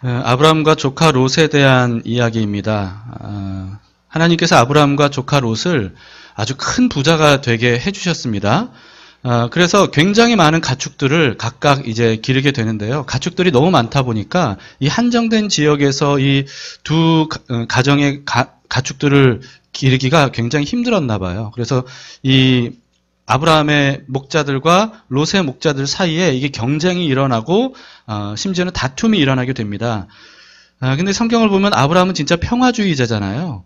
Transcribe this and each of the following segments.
아브라함과 조카 롯에 대한 이야기입니다. 하나님께서 아브라함과 조카 롯을 아주 큰 부자가 되게 해주셨습니다. 그래서 굉장히 많은 가축들을 각각 이제 기르게 되는데요. 가축들이 너무 많다 보니까 이 한정된 지역에서 이 두 가정의 가축들을 기르기가 굉장히 힘들었나 봐요. 그래서 이 아브라함의 목자들과 롯의 목자들 사이에 이게 경쟁이 일어나고 심지어는 다툼이 일어나게 됩니다. 근데 성경을 보면 아브라함은 진짜 평화주의자잖아요.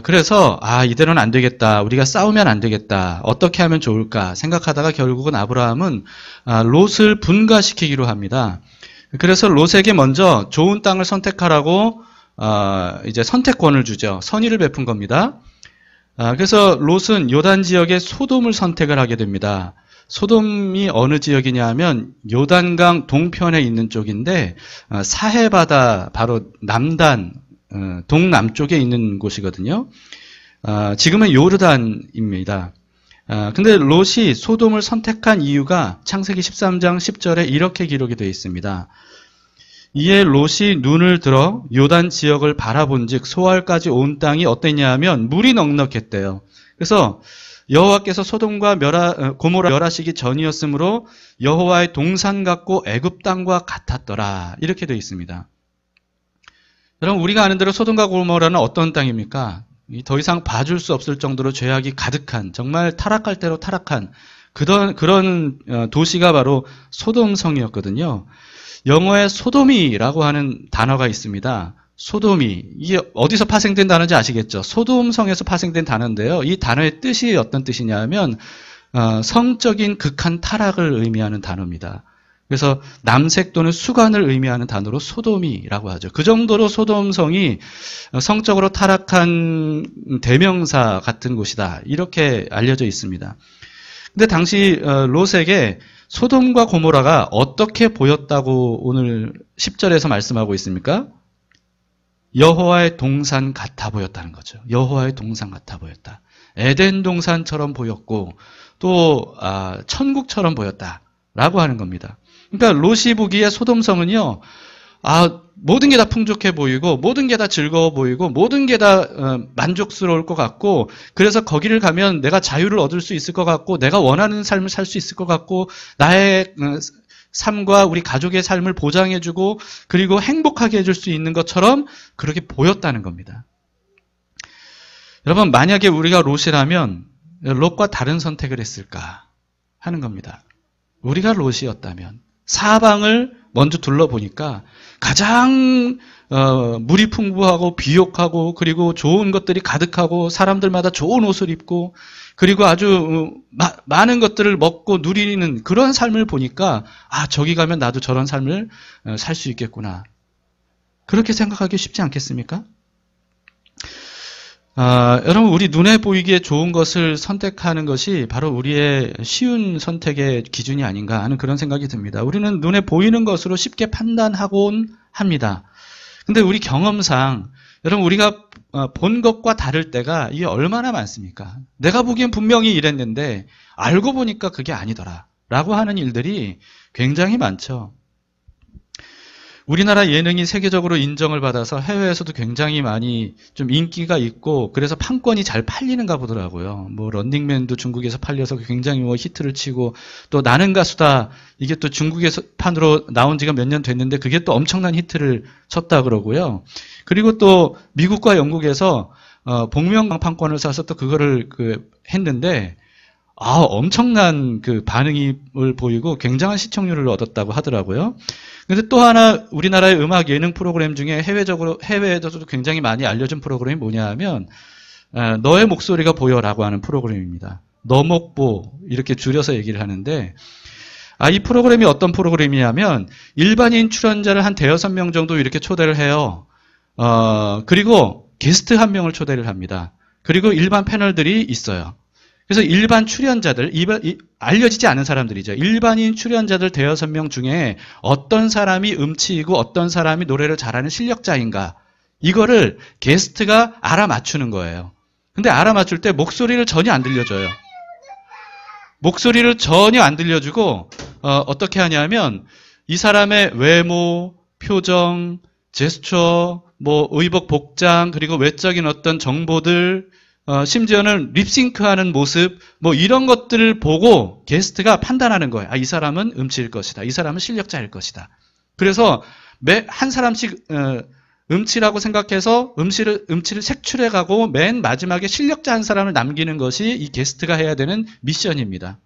그래서 이대로는 안 되겠다. 우리가 싸우면 안 되겠다. 어떻게 하면 좋을까 생각하다가 결국은 아브라함은 롯을 분가시키기로 합니다. 그래서 롯에게 먼저 좋은 땅을 선택하라고 이제 선택권을 주죠. 선의를 베푼 겁니다. 그래서 롯은 요단 지역의 소돔을 선택을 하게 됩니다. 소돔이 어느 지역이냐 하면 요단강 동편에 있는 쪽인데 사해바다 바로 남단 동남쪽에 있는 곳이거든요. 지금은 요르단입니다. 근데 롯이 소돔을 선택한 이유가 창세기 13장 10절에 이렇게 기록이 되어 있습니다. 이에 롯이 눈을 들어 요단 지역을 바라본즉 소알까지 온 땅이 어땠냐 하면 물이 넉넉했대요. 그래서 여호와께서 소돔과 고모라 멸하시기 전이었으므로 여호와의 동산 같고 애굽 땅과 같았더라. 이렇게 되어 있습니다. 여러분, 우리가 아는 대로 소돔과 고모라는 어떤 땅입니까? 더 이상 봐줄 수 없을 정도로 죄악이 가득한, 정말 타락할 대로 타락한 그런 도시가 바로 소돔성이었거든요. 영어에 소돔이라고 하는 단어가 있습니다. 소돔이, 이게 어디서 파생된 단어인지 아시겠죠? 소돔성에서 파생된 단어인데요. 이 단어의 뜻이 어떤 뜻이냐 하면 성적인 극한 타락을 의미하는 단어입니다. 그래서 남색 또는 수간을 의미하는 단어로 소돔이라고 하죠. 그 정도로 소돔성이 성적으로 타락한 대명사 같은 곳이다. 이렇게 알려져 있습니다. 근데 당시 롯에게 소돔과 고모라가 어떻게 보였다고 오늘 10절에서 말씀하고 있습니까? 여호와의 동산 같아 보였다는 거죠. 여호와의 동산 같아 보였다. 에덴 동산처럼 보였고 또 천국처럼 보였다라고 하는 겁니다. 그러니까 롯이 보기에 소돔성은요, 모든 게 다 풍족해 보이고 모든 게 다 즐거워 보이고 모든 게 다 만족스러울 것 같고, 그래서 거기를 가면 내가 자유를 얻을 수 있을 것 같고 내가 원하는 삶을 살 수 있을 것 같고 나의 삶과 우리 가족의 삶을 보장해주고 그리고 행복하게 해줄 수 있는 것처럼 그렇게 보였다는 겁니다. 여러분, 만약에 우리가 롯이라면 롯과 다른 선택을 했을까 하는 겁니다. 우리가 롯이었다면 사방을 먼저 둘러보니까 가장 물이 풍부하고 비옥하고 그리고 좋은 것들이 가득하고 사람들마다 좋은 옷을 입고 그리고 아주 많은 것들을 먹고 누리는 그런 삶을 보니까 저기 가면 나도 저런 삶을 살 수 있겠구나. 그렇게 생각하기 쉽지 않겠습니까? 여러분, 우리 눈에 보이기에 좋은 것을 선택하는 것이 바로 우리의 쉬운 선택의 기준이 아닌가 하는 그런 생각이 듭니다. 우리는 눈에 보이는 것으로 쉽게 판단하곤 합니다. 근데 우리 경험상 여러분, 우리가 본 것과 다를 때가 이게 얼마나 많습니까? 내가 보기엔 분명히 이랬는데 알고 보니까 그게 아니더라 라고 하는 일들이 굉장히 많죠. 우리나라 예능이 세계적으로 인정을 받아서 해외에서도 굉장히 많이 좀 인기가 있고 그래서 판권이 잘 팔리는가 보더라고요. 뭐 런닝맨도 중국에서 팔려서 굉장히 히트를 치고, 또 나는 가수다, 이게 또 중국에서 판으로 나온 지가 몇 년 됐는데 그게 또 엄청난 히트를 쳤다 그러고요. 그리고 또 미국과 영국에서 복면가왕 판권을 사서 또 그거를 했는데 엄청난 반응을 보이고 굉장한 시청률을 얻었다고 하더라고요. 근데 또 하나 우리나라의 음악 예능 프로그램 중에 해외에서도 굉장히 많이 알려진 프로그램이 뭐냐 하면 너의 목소리가 보여라고 하는 프로그램입니다. 너목보 이렇게 줄여서 얘기를 하는데, 이 프로그램이 어떤 프로그램이냐면 일반인 출연자를 한 5-6명 정도 이렇게 초대를 해요. 그리고 게스트 1명을 초대를 합니다. 그리고 일반 패널들이 있어요. 그래서 일반 출연자들, 알려지지 않은 사람들이죠. 일반인 출연자들 5-6명 중에 어떤 사람이 음치이고 어떤 사람이 노래를 잘하는 실력자인가, 이거를 게스트가 알아맞추는 거예요. 근데 알아맞출 때 목소리를 전혀 안 들려줘요. 목소리를 전혀 안 들려주고 어떻게 하냐면 이 사람의 외모, 표정, 제스처, 뭐 의복 복장, 그리고 외적인 어떤 정보들, 심지어는 립싱크하는 모습, 뭐 이런 것들을 보고 게스트가 판단하는 거예요. 아, 이 사람은 음치일 것이다. 이 사람은 실력자일 것이다. 그래서 한 사람씩 음치라고 생각해서 음치를 색출해가고 맨 마지막에 실력자 한 사람을 남기는 것이 이 게스트가 해야 되는 미션입니다.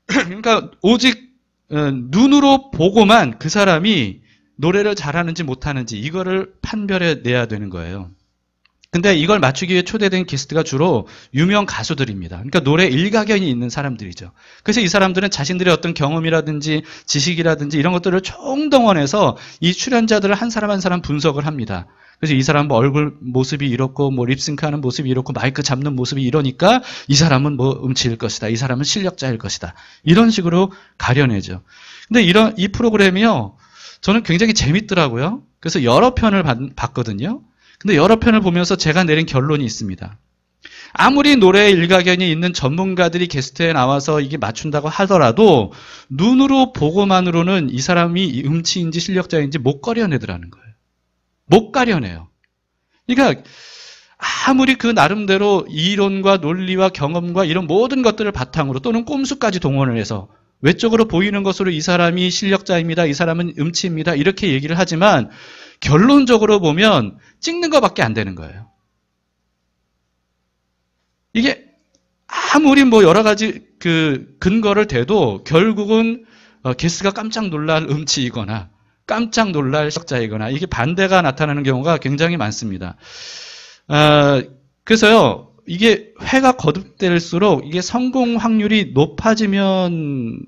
그러니까 오직 눈으로 보고만 그 사람이 노래를 잘하는지 못하는지 이거를 판별해내야 되는 거예요. 근데 이걸 맞추기 위해 초대된 게스트가 주로 유명 가수들입니다. 그러니까 노래 일가견이 있는 사람들이죠. 그래서 이 사람들은 자신들의 어떤 경험이라든지 지식이라든지 이런 것들을 총동원해서 이 출연자들을 한 사람 한 사람 분석을 합니다. 그래서 이 사람 뭐 얼굴 모습이 이렇고 뭐 립싱크하는 모습이 이렇고 마이크 잡는 모습이 이러니까 이 사람은 뭐 음치일 것이다. 이 사람은 실력자일 것이다. 이런 식으로 가려내죠. 근데 이 프로그램이요. 저는 굉장히 재밌더라고요. 그래서 여러 편을 봤거든요. 근데 여러 편을 보면서 제가 내린 결론이 있습니다. 아무리 노래에 일가견이 있는 전문가들이 게스트에 나와서 이게 맞춘다고 하더라도 눈으로 보고만으로는 이 사람이 음치인지 실력자인지 못 가려내더라는 거예요. 못 가려내요. 그러니까 아무리 그 나름대로 이론과 논리와 경험과 이런 모든 것들을 바탕으로 또는 꼼수까지 동원을 해서 외적으로 보이는 것으로 이 사람이 실력자입니다. 이 사람은 음치입니다. 이렇게 얘기를 하지만 결론적으로 보면 찍는 것밖에 안 되는 거예요. 이게 아무리 뭐 여러 가지 그 근거를 대도 결국은 게스트가 깜짝 놀랄 음치이거나 깜짝 놀랄 실력자이거나 이게 반대가 나타나는 경우가 굉장히 많습니다. 그래서요, 이게 회가 거듭될수록 이게 성공 확률이 높아지면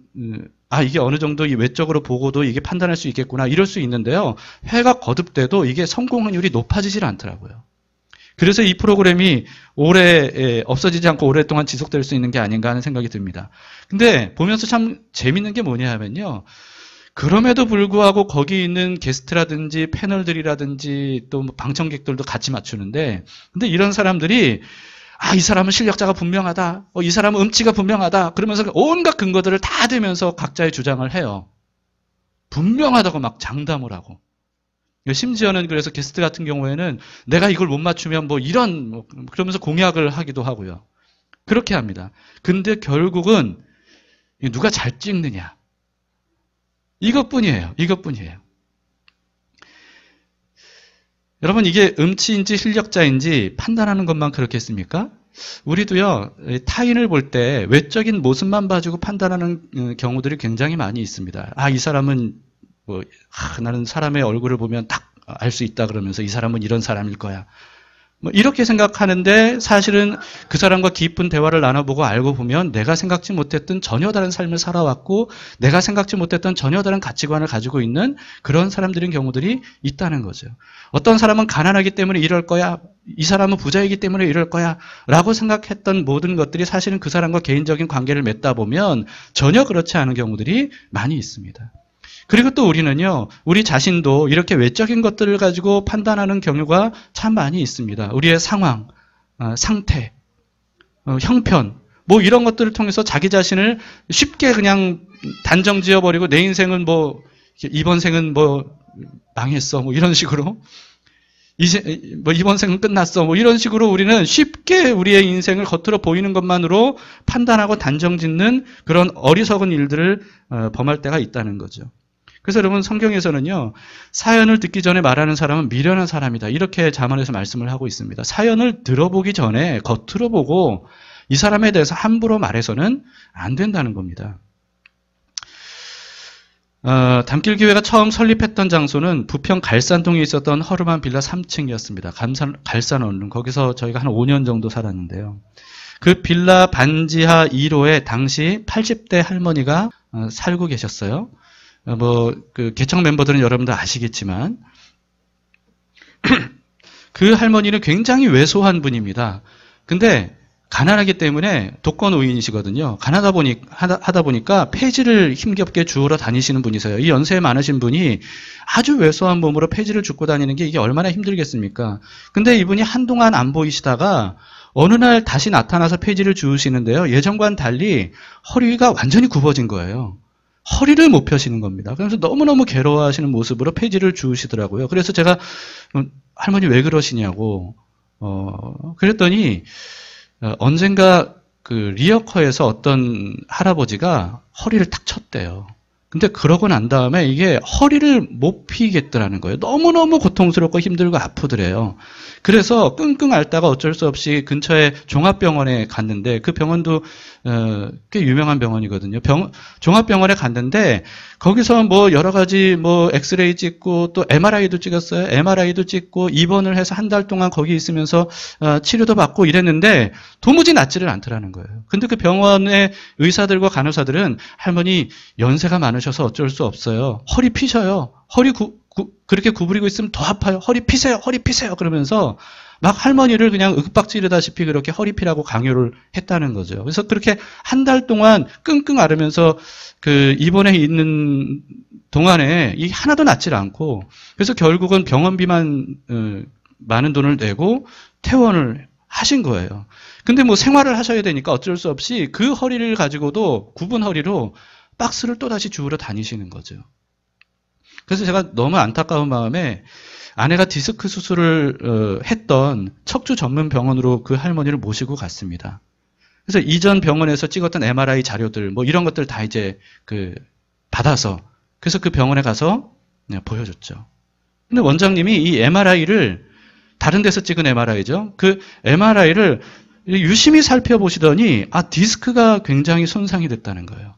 이게 어느 정도 이 외적으로 보고도 이게 판단할 수 있겠구나 이럴 수 있는데요. 회가 거듭돼도 이게 성공 확률이 높아지질 않더라고요. 그래서 이 프로그램이 오래 없어지지 않고 오랫동안 지속될 수 있는 게 아닌가 하는 생각이 듭니다. 근데 보면서 참 재밌는 게 뭐냐 하면요. 그럼에도 불구하고 거기 있는 게스트라든지 패널들이라든지 또 방청객들도 같이 맞추는데 근데 이런 사람들이 이 사람은 실력자가 분명하다. 이 사람은 음치가 분명하다. 그러면서 온갖 근거들을 다 대면서 각자의 주장을 해요. 분명하다고 막 장담을 하고. 심지어는 그래서 게스트 같은 경우에는 내가 이걸 못 맞추면 그러면서 공약을 하기도 하고요. 그렇게 합니다. 근데 결국은 누가 잘 찍느냐. 이것뿐이에요. 이것뿐이에요. 여러분 이게 음치인지 실력자인지 판단하는 것만 그렇겠습니까? 우리도요. 타인을 볼 때 외적인 모습만 봐주고 판단하는 경우들이 굉장히 많이 있습니다. 이 사람은 나는 사람의 얼굴을 보면 딱 알 수 있다 그러면서 이 사람은 이런 사람일 거야. 이렇게 생각하는데 사실은 그 사람과 깊은 대화를 나눠보고 알고 보면 내가 생각지 못했던 전혀 다른 삶을 살아왔고 내가 생각지 못했던 전혀 다른 가치관을 가지고 있는 그런 사람들인 경우들이 있다는 거죠. 어떤 사람은 가난하기 때문에 이럴 거야. 이 사람은 부자이기 때문에 이럴 거야. 라고 생각했던 모든 것들이 사실은 그 사람과 개인적인 관계를 맺다 보면 전혀 그렇지 않은 경우들이 많이 있습니다. 그리고 또 우리는요, 우리 자신도 이렇게 외적인 것들을 가지고 판단하는 경우가 참 많이 있습니다. 우리의 상황, 상태, 형편, 이런 것들을 통해서 자기 자신을 쉽게 그냥 단정 지어버리고 내 인생은 이번 생은 망했어. 이런 식으로. 이번 생은 끝났어. 이런 식으로 우리는 쉽게 우리의 인생을 겉으로 보이는 것만으로 판단하고 단정 짓는 그런 어리석은 일들을 범할 때가 있다는 거죠. 그래서 여러분 성경에서는요. 사연을 듣기 전에 말하는 사람은 미련한 사람이다. 이렇게 잠언에서 말씀을 하고 있습니다. 사연을 들어보기 전에 겉으로 보고 이 사람에 대해서 함부로 말해서는 안 된다는 겁니다. 담길교회가 처음 설립했던 장소는 부평 갈산동에 있었던 허름한 빌라 3층이었습니다. 갈산 원룸. 거기서 저희가 한 5년 정도 살았는데요. 그 빌라 반지하 1호에 당시 80대 할머니가 살고 계셨어요. 그 개척 멤버들은 여러분들 아시겠지만 그 할머니는 굉장히 왜소한 분입니다. 근데 가난하기 때문에 독거노인이시거든요. 하다 보니까 폐지를 힘겹게 주우러 다니시는 분이세요. 이 연세 많으신 분이 아주 왜소한 몸으로 폐지를 줍고 다니는 게 이게 얼마나 힘들겠습니까? 근데 이분이 한동안 안 보이시다가 어느 날 다시 나타나서 폐지를 주우시는데요. 예전과는 달리 허리가 완전히 굽어진 거예요. 허리를 못 펴시는 겁니다. 그래서 너무너무 괴로워하시는 모습으로 폐지를 주우시더라고요. 그래서 제가 할머니 왜 그러시냐고 그랬더니 언젠가 그 리어커에서 어떤 할아버지가 허리를 탁 쳤대요. 근데 그러고 난 다음에 이게 허리를 못 펴겠더라는 거예요. 너무너무 고통스럽고 힘들고 아프더래요. 그래서 끙끙 앓다가 어쩔 수 없이 근처에 종합병원에 갔는데 그 병원도 꽤 유명한 병원이거든요. 종합병원에 갔는데 거기서 뭐 여러 가지 뭐 엑스레이 찍고 또 MRI도 찍었어요. MRI도 찍고 입원을 해서 한 달 동안 거기 있으면서 치료도 받고 이랬는데 도무지 낫지를 않더라는 거예요. 근데 그 병원의 의사들과 간호사들은 할머니 연세가 많으셔서 어쩔 수 없어요. 허리 피셔요. 허리 그렇게 구부리고 있으면 더 아파요. 허리 피세요. 허리 피세요. 그러면서 막 할머니를 그냥 윽박지르다시피 그렇게 허리 피라고 강요를 했다는 거죠. 그래서 그렇게 한 달 동안 끙끙 앓으면서 그 입원해 있는 동안에 이 하나도 낫질 않고 그래서 결국은 병원비만 많은 돈을 내고 퇴원을 하신 거예요. 근데 뭐 생활을 하셔야 되니까 어쩔 수 없이 그 허리를 가지고도 굽은 허리로 박스를 또다시 주우러 다니시는 거죠. 그래서 제가 너무 안타까운 마음에 아내가 디스크 수술을 했던 척추 전문 병원으로 그 할머니를 모시고 갔습니다. 그래서 이전 병원에서 찍었던 MRI 자료들 뭐 이런 것들 다 이제 받아서 그래서 그 병원에 가서 보여줬죠. 근데 원장님이 이 MRI를 다른 데서 찍은 MRI죠. 그 MRI를 유심히 살펴보시더니 디스크가 굉장히 손상이 됐다는 거예요.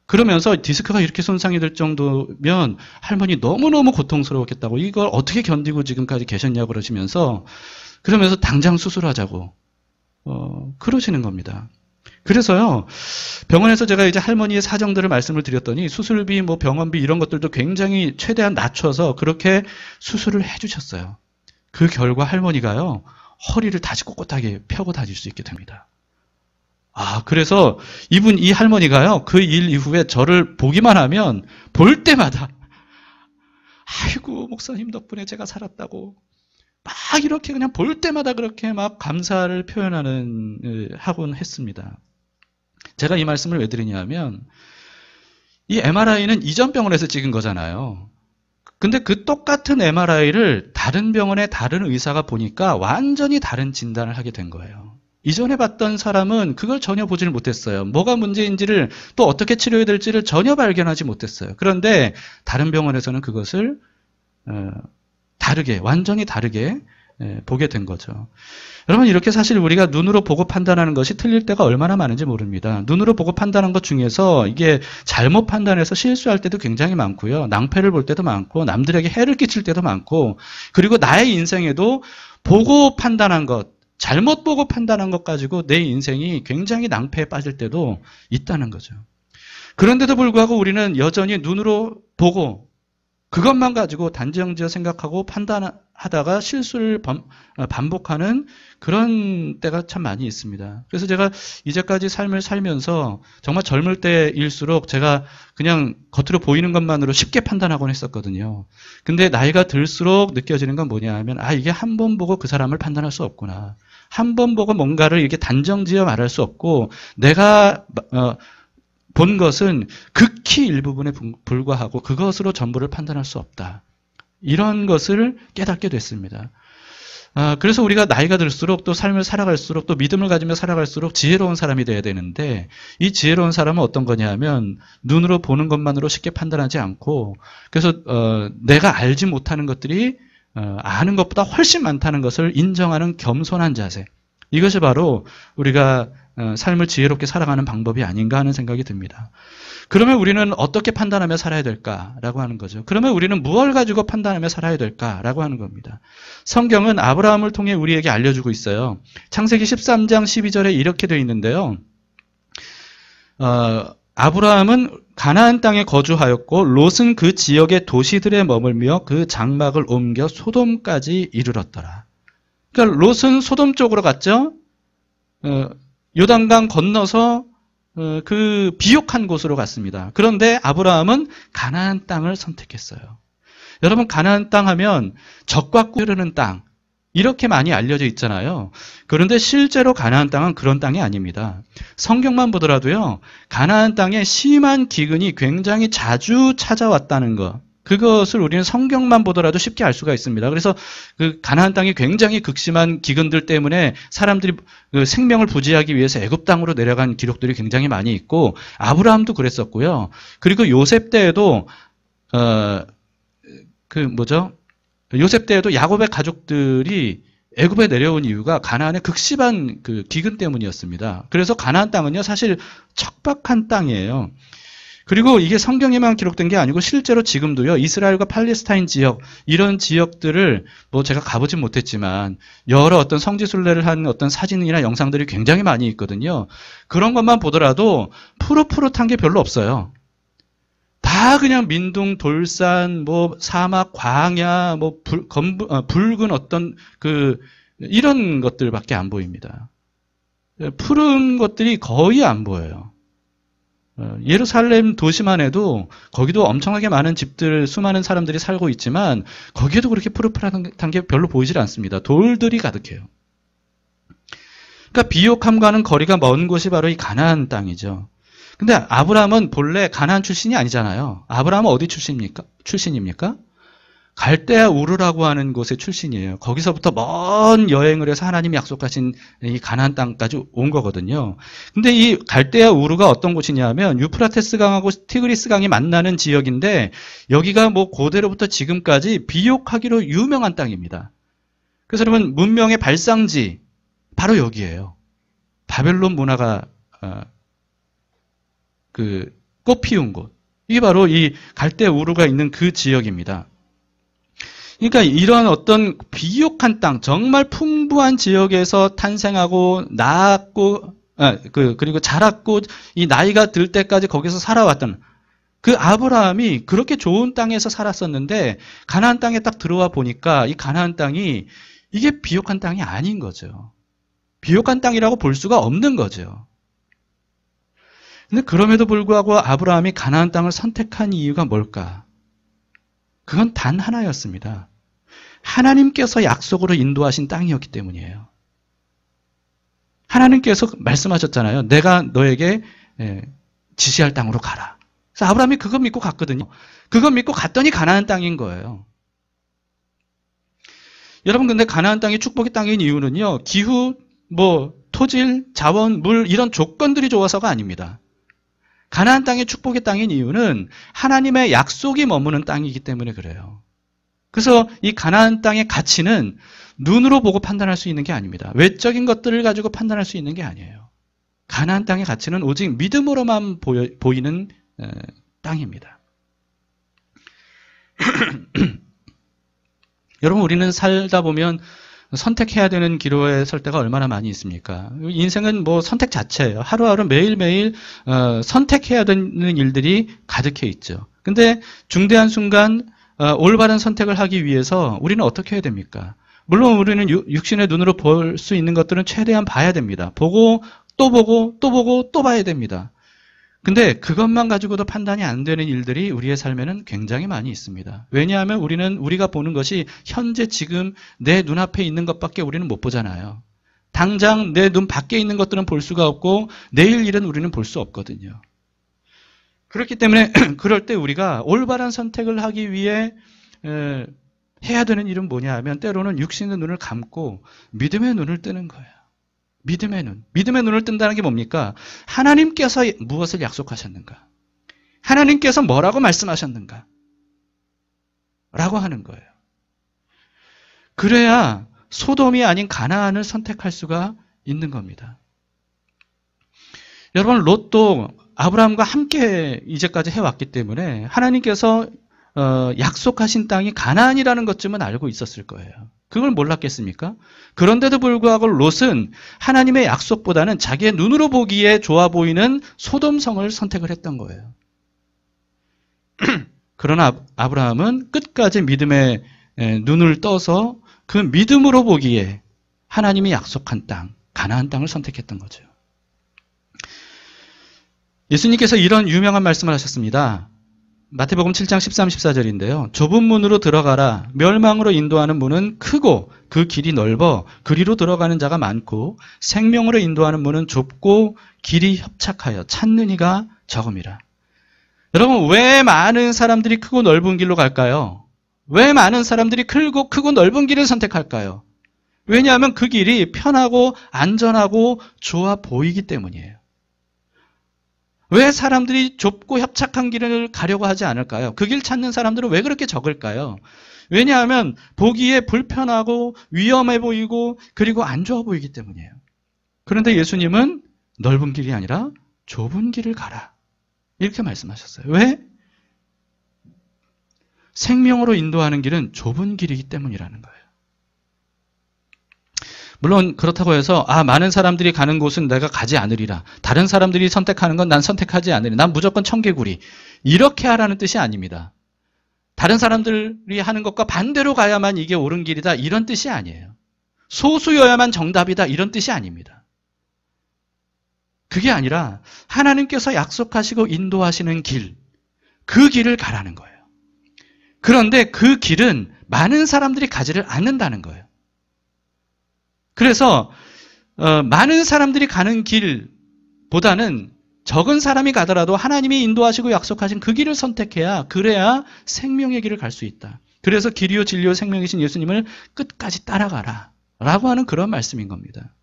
그러면서 디스크가 이렇게 손상이 될 정도면 할머니 너무너무 고통스러웠겠다고 이걸 어떻게 견디고 지금까지 계셨냐고 그러시면서 그러면서 당장 수술하자고 그러시는 겁니다. 그래서요 병원에서 제가 이제 할머니의 사정들을 말씀을 드렸더니 수술비 뭐 병원비 이런 것들도 굉장히 최대한 낮춰서 그렇게 수술을 해주셨어요. 그 결과 할머니가요 허리를 다시 꼿꼿하게 펴고 다닐 수 있게 됩니다. 그래서 이 할머니가요, 그 일 이후에 저를 보기만 하면 볼 때마다, 아이고, 목사님 덕분에 제가 살았다고. 막 이렇게 그냥 볼 때마다 그렇게 막 감사를 하곤 했습니다. 제가 이 말씀을 왜 드리냐면, 이 MRI는 이전 병원에서 찍은 거잖아요. 근데 그 똑같은 MRI를 다른 병원의 다른 의사가 보니까 완전히 다른 진단을 하게 된 거예요. 이전에 봤던 사람은 그걸 전혀 보지를 못했어요. 뭐가 문제인지를 또 어떻게 치료해야 될지를 전혀 발견하지 못했어요. 그런데 다른 병원에서는 그것을 완전히 다르게 보게 된 거죠. 여러분 이렇게 사실 우리가 눈으로 보고 판단하는 것이 틀릴 때가 얼마나 많은지 모릅니다. 눈으로 보고 판단한 것 중에서 이게 잘못 판단해서 실수할 때도 굉장히 많고요. 낭패를 볼 때도 많고 남들에게 해를 끼칠 때도 많고 그리고 나의 인생에도 보고 판단한 것 잘못 보고 판단한 것 가지고 내 인생이 굉장히 낭패에 빠질 때도 있다는 거죠. 그런데도 불구하고 우리는 여전히 눈으로 보고 그것만 가지고 단정지어 생각하고 판단하다가 실수를 반복하는 그런 때가 참 많이 있습니다. 그래서 제가 이제까지 삶을 살면서 정말 젊을 때일수록 제가 그냥 겉으로 보이는 것만으로 쉽게 판단하곤 했었거든요. 근데 나이가 들수록 느껴지는 건 뭐냐 하면 이게 한 번 보고 그 사람을 판단할 수 없구나. 한 번 보고 뭔가를 이렇게 단정지어 말할 수 없고 내가 본 것은 극히 일부분에 불과하고 그것으로 전부를 판단할 수 없다. 이런 것을 깨닫게 됐습니다. 그래서 우리가 나이가 들수록 또 삶을 살아갈수록 또 믿음을 가지며 살아갈수록 지혜로운 사람이 돼야 되는데 이 지혜로운 사람은 어떤 거냐 하면 눈으로 보는 것만으로 쉽게 판단하지 않고 그래서 내가 알지 못하는 것들이 아는 것보다 훨씬 많다는 것을 인정하는 겸손한 자세. 이것이 바로 우리가 삶을 지혜롭게 살아가는 방법이 아닌가 하는 생각이 듭니다. 그러면 우리는 어떻게 판단하며 살아야 될까라고 하는 거죠. 그러면 우리는 무엇을 가지고 판단하며 살아야 될까라고 하는 겁니다. 성경은 아브라함을 통해 우리에게 알려주고 있어요. 창세기 13장 12절에 이렇게 되어 있는데요. 아브라함은 가나안 땅에 거주하였고 롯은 그 지역의 도시들에 머물며 그 장막을 옮겨 소돔까지 이르렀더라. 그러니까 롯은 소돔 쪽으로 갔죠. 요단강 건너서 그 비옥한 곳으로 갔습니다. 그런데 아브라함은 가나안 땅을 선택했어요. 여러분 가나안 땅 하면 적과 꿀 흐르는 땅, 이렇게 많이 알려져 있잖아요. 그런데 실제로 가나안 땅은 그런 땅이 아닙니다. 성경만 보더라도요. 가나안 땅에 심한 기근이 굉장히 자주 찾아왔다는 것. 그것을 우리는 성경만 보더라도 쉽게 알 수가 있습니다. 그래서 그 가나안 땅이 굉장히 극심한 기근들 때문에 사람들이 그 생명을 부지하기 위해서 애굽 땅으로 내려간 기록들이 굉장히 많이 있고 아브라함도 그랬었고요. 그리고 요셉 때에도 요셉 때에도 야곱의 가족들이 애굽에 내려온 이유가 가나안의 극심한 그 기근 때문이었습니다. 그래서 가나안 땅은요, 사실 척박한 땅이에요. 그리고 이게 성경에만 기록된 게 아니고 실제로 지금도요, 이스라엘과 팔레스타인 지역, 이런 지역들을 뭐 제가 가보진 못했지만 여러 어떤 성지순례를 한 어떤 사진이나 영상들이 굉장히 많이 있거든요. 그런 것만 보더라도 푸릇푸릇한 게 별로 없어요. 다 그냥 민둥, 돌산, 뭐 사막, 광야, 뭐 붉은 어떤 이런 것들밖에 안 보입니다. 푸른 것들이 거의 안 보여요. 예루살렘 도시만 해도 거기도 엄청나게 많은 집들, 수많은 사람들이 살고 있지만 거기에도 그렇게 푸릇푸릇한 게 별로 보이질 않습니다. 돌들이 가득해요. 그러니까 비옥함과는 거리가 먼 곳이 바로 이 가나안 땅이죠. 근데 아브라함은 본래 가나안 출신이 아니잖아요. 아브라함은 어디 출신입니까? 갈대아 우르라고 하는 곳의 출신이에요. 거기서부터 먼 여행을 해서 하나님이 약속하신 이 가나안 땅까지 온 거거든요. 근데 이 갈대아 우르가 어떤 곳이냐면 유프라테스 강하고 티그리스 강이 만나는 지역인데 여기가 뭐 고대로부터 지금까지 비옥하기로 유명한 땅입니다. 그래서 여러분 문명의 발상지 바로 여기예요. 바벨론 문화가 꽃 피운 곳. 이게 바로 이 갈대아 우르가 있는 그 지역입니다. 그러니까 이런 어떤 비옥한 땅, 정말 풍부한 지역에서 탄생하고 낳았고, 그리고 자랐고, 이 나이가 들 때까지 거기서 살아왔던 그 아브라함이 그렇게 좋은 땅에서 살았었는데 가나안 땅에 딱 들어와 보니까 이 가나안 땅이 이게 비옥한 땅이 아닌 거죠. 비옥한 땅이라고 볼 수가 없는 거죠. 근데 그럼에도 불구하고 아브라함이 가나안 땅을 선택한 이유가 뭘까? 그건 단 하나였습니다. 하나님께서 약속으로 인도하신 땅이었기 때문이에요. 하나님께서 말씀하셨잖아요. 내가 너에게 지시할 땅으로 가라. 그래서 아브라함이 그거 믿고 갔거든요. 그거 믿고 갔더니 가나안 땅인 거예요. 여러분 근데 가나안 땅이 축복의 땅인 이유는요. 기후, 토질, 자원, 물 이런 조건들이 좋아서가 아닙니다. 가나안 땅이 축복의 땅인 이유는 하나님의 약속이 머무는 땅이기 때문에 그래요. 그래서 이 가나안 땅의 가치는 눈으로 보고 판단할 수 있는 게 아닙니다. 외적인 것들을 가지고 판단할 수 있는 게 아니에요. 가나안 땅의 가치는 오직 믿음으로만 보이는 땅입니다. 여러분 우리는 살다 보면 선택해야 되는 기로에 설 때가 얼마나 많이 있습니까? 인생은 선택 자체예요. 하루하루 매일매일 선택해야 되는 일들이 가득해 있죠. 근데 중대한 순간 올바른 선택을 하기 위해서 우리는 어떻게 해야 됩니까? 물론 우리는 육신의 눈으로 볼 수 있는 것들은 최대한 봐야 됩니다. 보고 또 보고 또 보고 또 봐야 됩니다. 근데 그것만 가지고도 판단이 안 되는 일들이 우리의 삶에는 굉장히 많이 있습니다. 왜냐하면 우리가 보는 것이 현재 지금 내 눈앞에 있는 것밖에 우리는 못 보잖아요. 당장 내 눈 밖에 있는 것들은 볼 수가 없고 내일 일은 우리는 볼 수 없거든요. 그렇기 때문에 그럴 때 우리가 올바른 선택을 하기 위해 해야 되는 일은 뭐냐 하면 때로는 육신의 눈을 감고 믿음의 눈을 뜨는 거예요. 믿음의 눈. 믿음의 눈을 뜬다는 게 뭡니까? 하나님께서 무엇을 약속하셨는가? 하나님께서 뭐라고 말씀하셨는가? 라고 하는 거예요. 그래야 소돔이 아닌 가나안을 선택할 수가 있는 겁니다. 여러분 롯도 아브라함과 함께 이제까지 해왔기 때문에 하나님께서 약속하신 땅이 가나안이라는 것쯤은 알고 있었을 거예요. 그걸 몰랐겠습니까? 그런데도 불구하고 롯은 하나님의 약속보다는 자기의 눈으로 보기에 좋아 보이는 소돔성을 선택을 했던 거예요. 그러나 아브라함은 끝까지 믿음의 눈을 떠서 그 믿음으로 보기에 하나님이 약속한 땅, 가나안 땅을 선택했던 거죠. 예수님께서 이런 유명한 말씀을 하셨습니다. 마태복음 7장 13, 14절인데요. 좁은 문으로 들어가라. 멸망으로 인도하는 문은 크고 그 길이 넓어 그리로 들어가는 자가 많고 생명으로 인도하는 문은 좁고 길이 협착하여 찾는 이가 적음이라. 여러분, 왜 많은 사람들이 크고 넓은 길로 갈까요? 왜 많은 사람들이 크고 넓은 길을 선택할까요? 왜냐하면 그 길이 편하고 안전하고 좋아 보이기 때문이에요. 왜 사람들이 좁고 협착한 길을 가려고 하지 않을까요? 그 길 찾는 사람들은 왜 그렇게 적을까요? 왜냐하면 보기에 불편하고 위험해 보이고 그리고 안 좋아 보이기 때문이에요. 그런데 예수님은 넓은 길이 아니라 좁은 길을 가라. 이렇게 말씀하셨어요. 왜? 생명으로 인도하는 길은 좁은 길이기 때문이라는 거예요. 물론 그렇다고 해서 많은 사람들이 가는 곳은 내가 가지 않으리라. 다른 사람들이 선택하는 건 난 선택하지 않으리라. 난 무조건 청개구리. 이렇게 하라는 뜻이 아닙니다. 다른 사람들이 하는 것과 반대로 가야만 이게 옳은 길이다. 이런 뜻이 아니에요. 소수여야만 정답이다. 이런 뜻이 아닙니다. 그게 아니라 하나님께서 약속하시고 인도하시는 길, 그 길을 가라는 거예요. 그런데 그 길은 많은 사람들이 가지를 않는다는 거예요. 그래서 많은 사람들이 가는 길보다는 적은 사람이 가더라도 하나님이 인도하시고 약속하신 그 길을 선택해야 그래야 생명의 길을 갈 수 있다. 그래서 길이요 진리요 생명이신 예수님을 끝까지 따라가라 라고 하는 그런 말씀인 겁니다.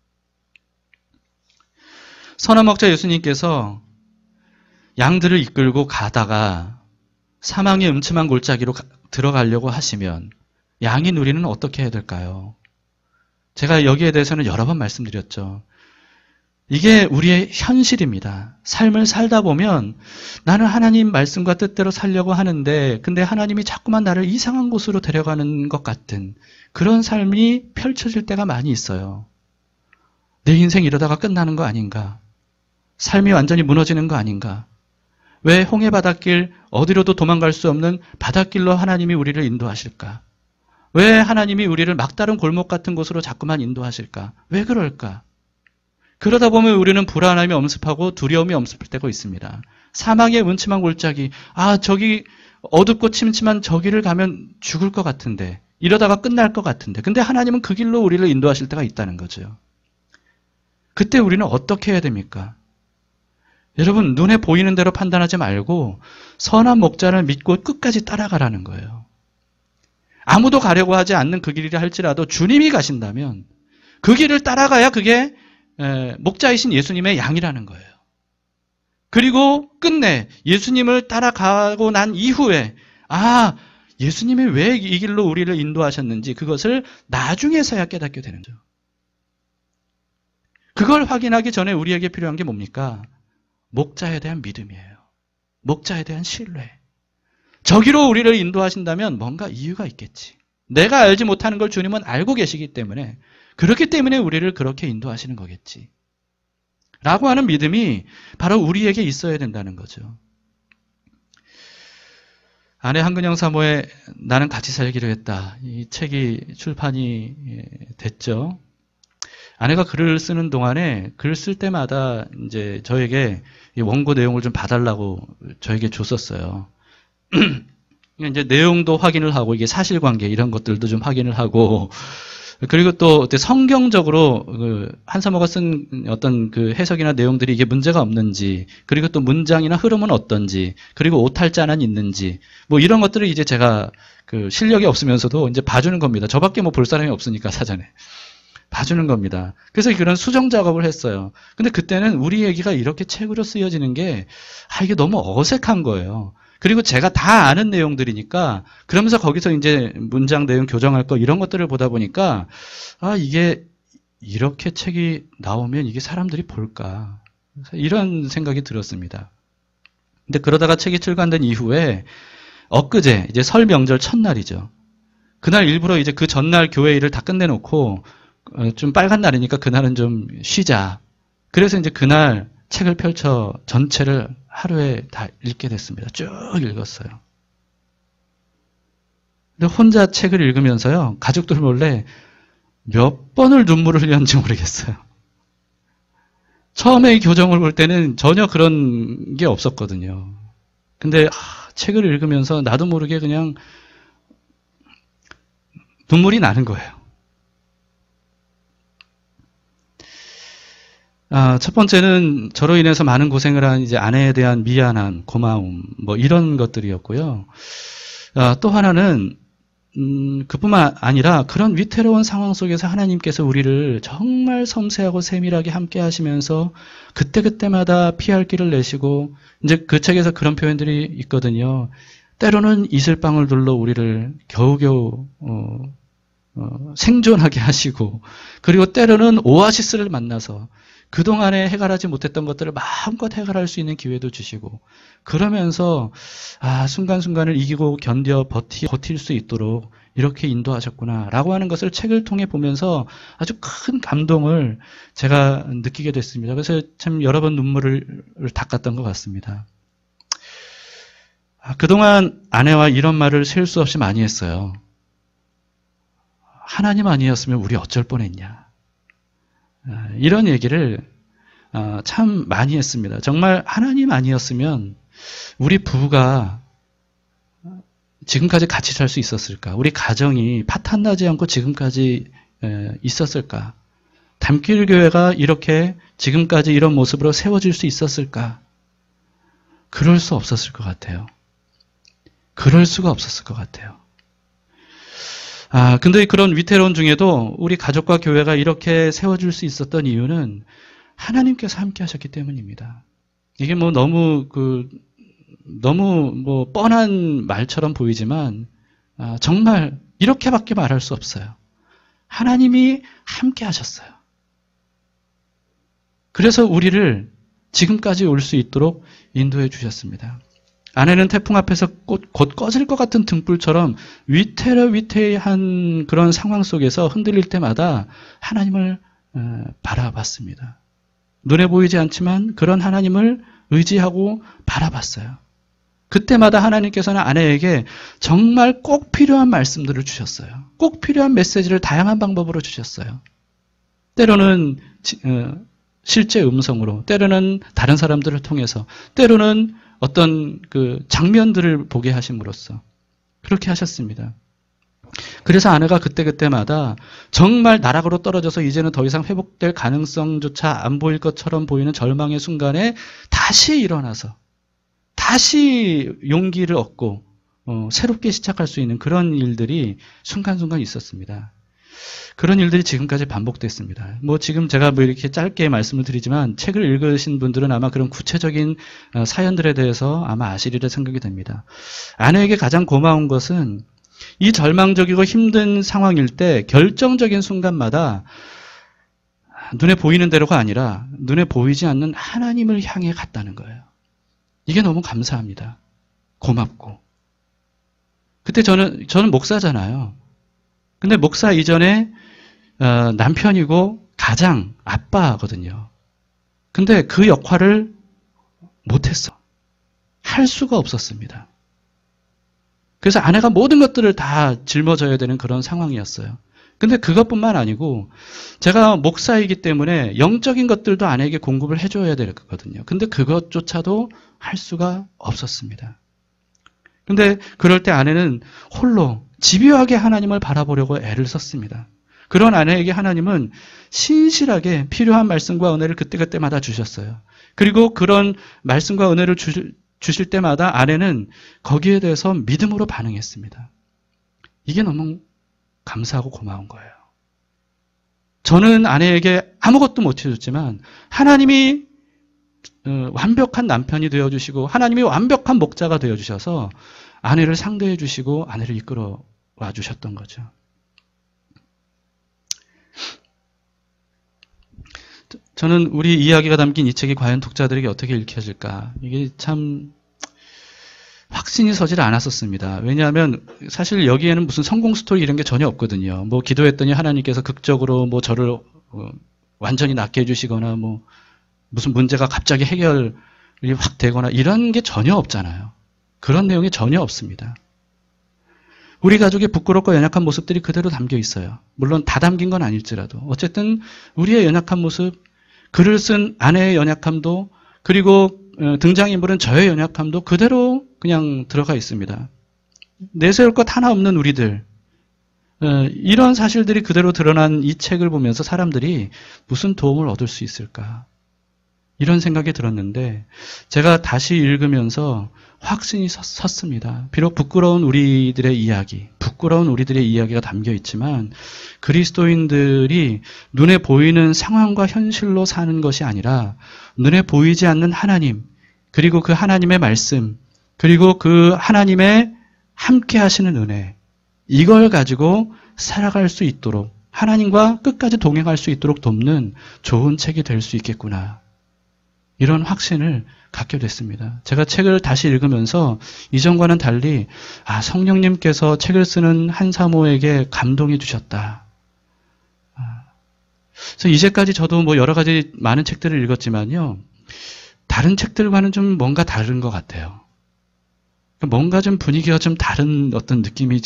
선한 목자 예수님께서 양들을 이끌고 가다가 사망의 음침한 골짜기로 들어가려고 하시면 양의 누리는 어떻게 해야 될까요? 제가 여기에 대해서는 여러 번 말씀드렸죠. 이게 우리의 현실입니다. 삶을 살다 보면 나는 하나님 말씀과 뜻대로 살려고 하는데 근데 하나님이 자꾸만 나를 이상한 곳으로 데려가는 것 같은 그런 삶이 펼쳐질 때가 많이 있어요. 내 인생 이러다가 끝나는 거 아닌가? 삶이 완전히 무너지는 거 아닌가? 왜 홍해 바닷길 어디로도 도망갈 수 없는 바닷길로 하나님이 우리를 인도하실까? 왜 하나님이 우리를 막다른 골목 같은 곳으로 자꾸만 인도하실까? 왜 그럴까? 그러다 보면 우리는 불안함이 엄습하고 두려움이 엄습할 때가 있습니다. 사망의 음침한 골짜기, 저기 어둡고 침침한 저기를 가면 죽을 것 같은데, 이러다가 끝날 것 같은데, 근데 하나님은 그 길로 우리를 인도하실 때가 있다는 거죠. 그때 우리는 어떻게 해야 됩니까? 여러분, 눈에 보이는 대로 판단하지 말고 선한 목자를 믿고 끝까지 따라가라는 거예요. 아무도 가려고 하지 않는 그 길이라 할지라도 주님이 가신다면 그 길을 따라가야 그게 목자이신 예수님의 양이라는 거예요. 그리고 끝내 예수님을 따라가고 난 이후에 예수님이 왜 이 길로 우리를 인도하셨는지 그것을 나중에서야 깨닫게 되는 거죠. 그걸 확인하기 전에 우리에게 필요한 게 뭡니까? 목자에 대한 믿음이에요. 목자에 대한 신뢰. 저기로 우리를 인도하신다면 뭔가 이유가 있겠지. 내가 알지 못하는 걸 주님은 알고 계시기 때문에 그렇기 때문에 우리를 그렇게 인도하시는 거겠지. 라고 하는 믿음이 바로 우리에게 있어야 된다는 거죠. 아내 한근영 사모의 나는 같이 살기로 했다. 이 책이 출판이 됐죠. 아내가 글을 쓰는 동안에 글 쓸 때마다 이제 저에게 원고 내용을 좀 봐달라고 저에게 줬었어요. 이제 내용도 확인을 하고 이게 사실관계 이런 것들도 좀 확인을 하고 그리고 또 성경적으로 한사모가 쓴 어떤 그 해석이나 내용들이 이게 문제가 없는지 그리고 또 문장이나 흐름은 어떤지 그리고 오탈자는 있는지 뭐 이런 것들을 이제 제가 그 실력이 없으면서도 이제 봐주는 겁니다. 저밖에 뭐 볼 사람이 없으니까 사전에 봐주는 겁니다. 그래서 그런 수정 작업을 했어요. 근데 그때는 우리 얘기가 이렇게 책으로 쓰여지는 게 이게 너무 어색한 거예요. 그리고 제가 다 아는 내용들이니까 그러면서 거기서 이제 문장 내용 교정할 거 이런 것들을 보다 보니까 이게 이렇게 책이 나오면 이게 사람들이 볼까 이런 생각이 들었습니다. 근데 그러다가 책이 출간된 이후에 엊그제 이제 설 명절 첫날이죠. 그날 일부러 이제 그 전날 교회 일을 다 끝내놓고 좀 빨간 날이니까 그날은 좀 쉬자. 그래서 이제 그날 책을 펼쳐 전체를 하루에 다 읽게 됐습니다. 쭉 읽었어요. 근데 혼자 책을 읽으면서요, 가족들 몰래 몇 번을 눈물을 흘렸는지 모르겠어요. 처음에 이 교정을 볼 때는 전혀 그런 게 없었거든요. 근데 책을 읽으면서 나도 모르게 그냥 눈물이 나는 거예요. 첫 번째는 저로 인해서 많은 고생을 한 이제 아내에 대한 미안함, 고마움, 뭐 이런 것들이었고요. 또 하나는 그뿐만 아니라 그런 위태로운 상황 속에서 하나님께서 우리를 정말 섬세하고 세밀하게 함께 하시면서 그때그때마다 피할 길을 내시고, 이제 그 책에서 그런 표현들이 있거든요. 때로는 이슬방울 들로 우리를 겨우겨우 생존하게 하시고, 그리고 때로는 오아시스를 만나서 그동안에 해결하지 못했던 것들을 마음껏 해결할 수 있는 기회도 주시고, 그러면서 순간순간을 이기고 견뎌 버틸 수 있도록 이렇게 인도하셨구나 라고 하는 것을 책을 통해 보면서 아주 큰 감동을 제가 느끼게 됐습니다. 그래서 참 여러 번 눈물을 닦았던 것 같습니다. 그동안 아내와 이런 말을 셀 수 없이 많이 했어요. 하나님 아니었으면 우리 어쩔 뻔했냐. 이런 얘기를 참 많이 했습니다. 정말 하나님 아니었으면 우리 부부가 지금까지 같이 살 수 있었을까? 우리 가정이 파탄나지 않고 지금까지 있었을까? 담길교회가 이렇게 지금까지 이런 모습으로 세워질 수 있었을까? 그럴 수 없었을 것 같아요. 그럴 수가 없었을 것 같아요. 근데 그런 위태로운 중에도 우리 가족과 교회가 이렇게 세워질 수 있었던 이유는 하나님께서 함께 하셨기 때문입니다. 이게 뭐 너무 뭐 뻔한 말처럼 보이지만, 정말 이렇게밖에 말할 수 없어요. 하나님이 함께 하셨어요. 그래서 우리를 지금까지 올 수 있도록 인도해 주셨습니다. 아내는 태풍 앞에서 곧 꺼질 것 같은 등불처럼 위태한 그런 상황 속에서 흔들릴 때마다 하나님을 바라봤습니다. 눈에 보이지 않지만 그런 하나님을 의지하고 바라봤어요. 그때마다 하나님께서는 아내에게 정말 꼭 필요한 말씀들을 주셨어요. 꼭 필요한 메시지를 다양한 방법으로 주셨어요. 때로는 실제 음성으로, 때로는 다른 사람들을 통해서, 때로는 어떤 그 장면들을 보게 하심으로써 그렇게 하셨습니다. 그래서 아내가 그때마다 정말 나락으로 떨어져서 이제는 더 이상 회복될 가능성조차 안 보일 것처럼 보이는 절망의 순간에 다시 일어나서 다시 용기를 얻고 새롭게 시작할 수 있는 그런 일들이 순간순간 있었습니다. 그런 일들이 지금까지 반복됐습니다. 뭐 지금 제가 뭐 이렇게 짧게 말씀을 드리지만 책을 읽으신 분들은 아마 그런 구체적인 사연들에 대해서 아마 아시리라 생각이 됩니다. 아내에게 가장 고마운 것은 이 절망적이고 힘든 상황일 때 결정적인 순간마다 눈에 보이는 대로가 아니라 눈에 보이지 않는 하나님을 향해 갔다는 거예요. 이게 너무 감사합니다. 고맙고. 그때 저는 목사잖아요. 근데 목사 이전에 남편이고 가장 아빠거든요. 근데 그 역할을 못했어. 할 수가 없었습니다. 그래서 아내가 모든 것들을 다 짊어져야 되는 그런 상황이었어요. 근데 그것뿐만 아니고 제가 목사이기 때문에 영적인 것들도 아내에게 공급을 해줘야 되거든요. 근데 그것조차도 할 수가 없었습니다. 근데 그럴 때 아내는 홀로 집요하게 하나님을 바라보려고 애를 썼습니다. 그런 아내에게 하나님은 신실하게 필요한 말씀과 은혜를 그때그때마다 주셨어요. 그리고 그런 말씀과 은혜를 주실 때마다 아내는 거기에 대해서 믿음으로 반응했습니다. 이게 너무 감사하고 고마운 거예요. 저는 아내에게 아무것도 못 해줬지만 하나님이 완벽한 남편이 되어주시고 하나님이 완벽한 목자가 되어주셔서 아내를 상대해 주시고 아내를 이끌어 와 주셨던 거죠. 저는 우리 이야기가 담긴 이 책이 과연 독자들에게 어떻게 읽혀질까, 이게 참 확신이 서질 않았었습니다. 왜냐하면 사실 여기에는 무슨 성공 스토리 이런 게 전혀 없거든요. 뭐 기도했더니 하나님께서 극적으로 뭐 저를 완전히 낫게 해주시거나 뭐 무슨 문제가 갑자기 해결이 확 되거나 이런 게 전혀 없잖아요. 그런 내용이 전혀 없습니다. 우리 가족의 부끄럽고 연약한 모습들이 그대로 담겨 있어요. 물론 다 담긴 건 아닐지라도 어쨌든 우리의 연약한 모습, 글을 쓴 아내의 연약함도, 그리고 등장인물은 저의 연약함도 그대로 그냥 들어가 있습니다. 내세울 것 하나 없는 우리들. 이런 사실들이 그대로 드러난 이 책을 보면서 사람들이 무슨 도움을 얻을 수 있을까? 이런 생각이 들었는데 제가 다시 읽으면서 확신이 섰습니다. 비록 부끄러운 우리들의 이야기가 담겨 있지만 그리스도인들이 눈에 보이는 상황과 현실로 사는 것이 아니라 눈에 보이지 않는 하나님, 그리고 그 하나님의 말씀, 그리고 그 하나님의 함께 하시는 은혜, 이걸 가지고 살아갈 수 있도록 하나님과 끝까지 동행할 수 있도록 돕는 좋은 책이 될 수 있겠구나. 이런 확신을 갖게 됐습니다. 제가 책을 다시 읽으면서 이전과는 달리 성령님께서 책을 쓰는 한사모에게 감동해 주셨다. 그래서 이제까지 저도 여러 가지 많은 책들을 읽었지만요. 다른 책들과는 좀 뭔가 다른 것 같아요. 뭔가 좀 분위기가 좀 다른 어떤 느낌이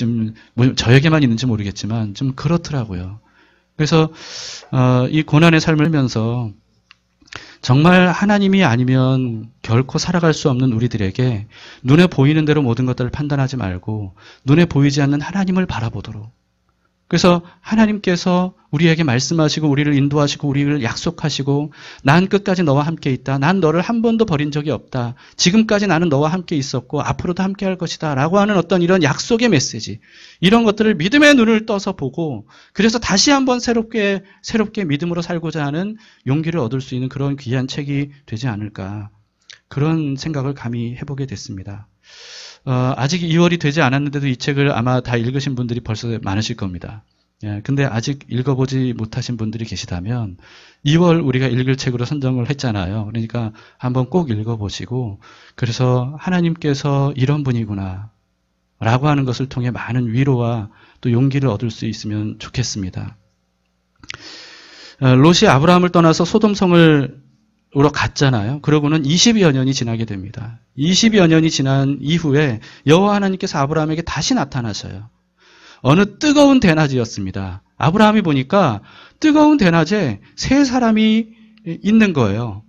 저에게만 있는지 모르겠지만 좀 그렇더라고요. 그래서 이 고난의 삶을 하면서 정말 하나님이 아니면 결코 살아갈 수 없는 우리들에게 눈에 보이는 대로 모든 것들을 판단하지 말고 눈에 보이지 않는 하나님을 바라보도록. 그래서 하나님께서 우리에게 말씀하시고 우리를 인도하시고 우리를 약속하시고 난 끝까지 너와 함께 있다. 난 너를 한 번도 버린 적이 없다. 지금까지 나는 너와 함께 있었고 앞으로도 함께 할 것이다. 라고 하는 어떤 이런 약속의 메시지. 이런 것들을 믿음의 눈을 떠서 보고 그래서 다시 한번 새롭게 믿음으로 살고자 하는 용기를 얻을 수 있는 그런 귀한 책이 되지 않을까. 그런 생각을 감히 해보게 됐습니다. 아직 2월이 되지 않았는데도 이 책을 아마 다 읽으신 분들이 벌써 많으실 겁니다. 근데 아직 읽어보지 못하신 분들이 계시다면 2월 우리가 읽을 책으로 선정을 했잖아요. 그러니까 한번 꼭 읽어보시고 그래서 하나님께서 이런 분이구나 라고 하는 것을 통해 많은 위로와 또 용기를 얻을 수 있으면 좋겠습니다. 롯이 아브라함을 떠나서 소돔성을 으로 갔잖아요. 그러고는 20여 년이 지나게 됩니다. 20여 년이 지난 이후에 여호와 하나님께서 아브라함에게 다시 나타나셔요. 어느 뜨거운 대낮이었습니다. 아브라함이 보니까 뜨거운 대낮에 세 사람이 있는 거예요.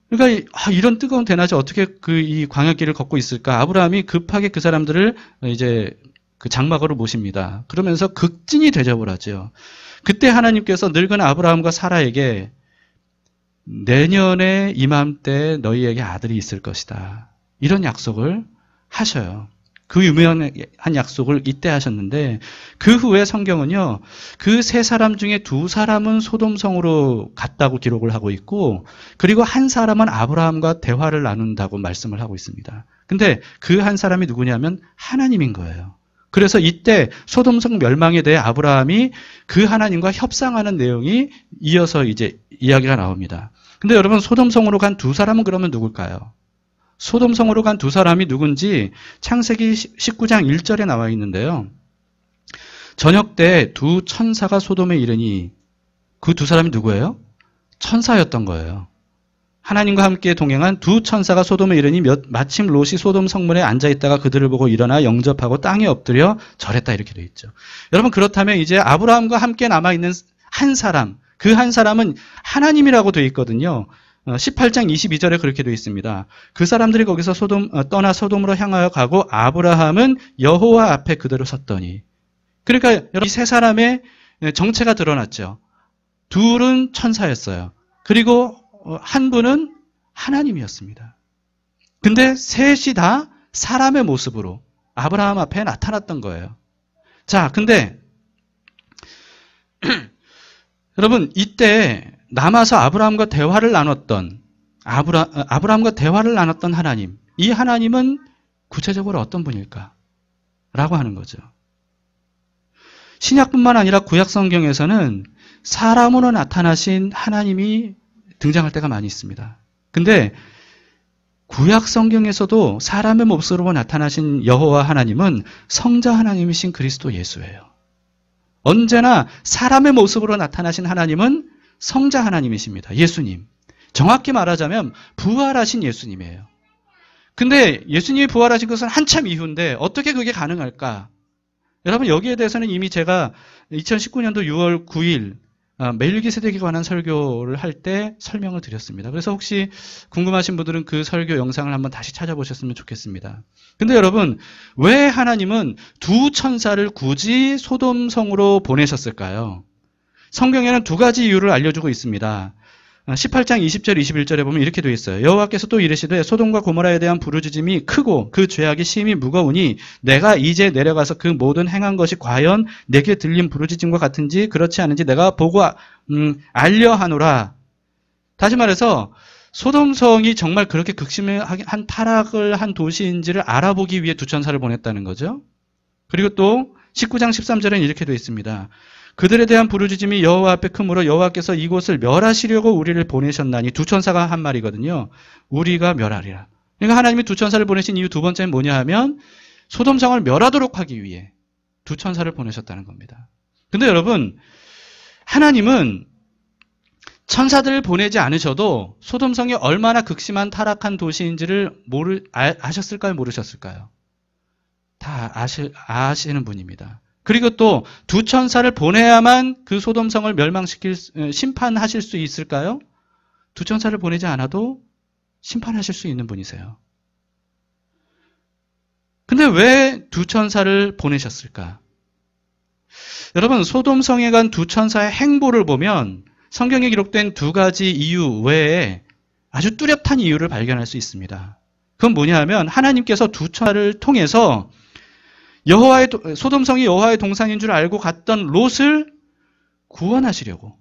그러니까 이런 뜨거운 대낮에 어떻게 이 광야길을 걷고 있을까? 아브라함이 급하게 그 사람들을 이제 그 장막으로 모십니다. 그러면서 극진히 대접을 하죠. 그때 하나님께서 늙은 아브라함과 사라에게 내년에 이맘때 너희에게 아들이 있을 것이다. 이런 약속을 하셔요. 그 유명한 약속을 이때 하셨는데 그 후에 성경은요. 그 세 사람 중에 두 사람은 소돔성으로 갔다고 기록을 하고 있고 그리고 한 사람은 아브라함과 대화를 나눈다고 말씀을 하고 있습니다. 근데 그 한 사람이 누구냐면 하나님인 거예요. 그래서 이때 소돔성 멸망에 대해 아브라함이 그 하나님과 협상하는 내용이 이어서 이제 이야기가 나옵니다. 근데 여러분 소돔성으로 간 두 사람은 그러면 누굴까요? 소돔성으로 간 두 사람이 누군지 창세기 19장 1절에 나와 있는데요. 저녁 때 두 천사가 소돔에 이르니 그 두 사람이 누구예요? 천사였던 거예요. 하나님과 함께 동행한 두 천사가 소돔에 이르니 마침 롯이 소돔 성문에 앉아있다가 그들을 보고 일어나 영접하고 땅에 엎드려 절했다 이렇게 되어 있죠. 여러분 그렇다면 이제 아브라함과 함께 남아있는 한 사람, 그 한 사람은 하나님이라고 되어 있거든요. 18장 22절에 그렇게 되어 있습니다. 그 사람들이 거기서 떠나 소돔으로 향하여 가고 아브라함은 여호와 앞에 그대로 섰더니. 그러니까 여러분 이 세 사람의 정체가 드러났죠. 둘은 천사였어요. 그리고 한 분은 하나님이었습니다. 근데 셋이 다 사람의 모습으로 아브라함 앞에 나타났던 거예요. 자, 근데 여러분 이때 남아서 아브라함과 대화를 나눴던 하나님, 이 하나님은 구체적으로 어떤 분일까? 라고 하는 거죠. 신약뿐만 아니라 구약 성경에서는 사람으로 나타나신 하나님이 등장할 때가 많이 있습니다. 근데 구약 성경에서도 사람의 모습으로 나타나신 여호와 하나님은 성자 하나님이신 그리스도 예수예요. 언제나 사람의 모습으로 나타나신 하나님은 성자 하나님이십니다. 예수님. 정확히 말하자면 부활하신 예수님이에요. 근데 예수님이 부활하신 것은 한참 이후인데 어떻게 그게 가능할까? 여러분 여기에 대해서는 이미 제가 2019년도 6월 9일 멜기세덱에 관한 설교를 할 때 설명을 드렸습니다. 그래서 혹시 궁금하신 분들은 그 설교 영상을 한번 다시 찾아보셨으면 좋겠습니다. 근데 여러분, 왜 하나님은 두 천사를 굳이 소돔성으로 보내셨을까요? 성경에는 두 가지 이유를 알려주고 있습니다. 18장 20절 21절에 보면 이렇게 되어 있어요. 여호와께서 또 이르시되 소돔과 고모라에 대한 부르짖음이 크고 그 죄악이 심히 무거우니 내가 이제 내려가서 그 모든 행한 것이 과연 내게 들린 부르짖음과 같은지 그렇지 않은지 내가 보고 알려 하노라. 다시 말해서 소돔성이 정말 그렇게 극심한 타락을 한 도시인지를 알아보기 위해 두 천사를 보냈다는 거죠. 그리고 또 19장 13절에는 이렇게 되어 있습니다. 그들에 대한 부르짖음이 여호와 앞에 크므로 여호와께서 이곳을 멸하시려고 우리를 보내셨나니. 두 천사가 한 말이거든요. 우리가 멸하리라. 그러니까 하나님이 두 천사를 보내신 이유 두 번째는 뭐냐 하면 소돔성을 멸하도록 하기 위해 두 천사를 보내셨다는 겁니다. 근데 여러분, 하나님은 천사들을 보내지 않으셔도 소돔성이 얼마나 극심한 타락한 도시인지를 아셨을까요? 모르셨을까요? 다 아시는 분입니다. 그리고 또 두 천사를 보내야만 그 소돔성을 심판하실 수 있을까요? 두 천사를 보내지 않아도 심판하실 수 있는 분이세요. 근데 왜 두 천사를 보내셨을까? 여러분, 소돔성에 간 두 천사의 행보를 보면 성경에 기록된 두 가지 이유 외에 아주 뚜렷한 이유를 발견할 수 있습니다. 그건 뭐냐 하면 하나님께서 두 천사를 통해서 소돔성이 여호와의 동산인 줄 알고 갔던 롯을 구원하시려고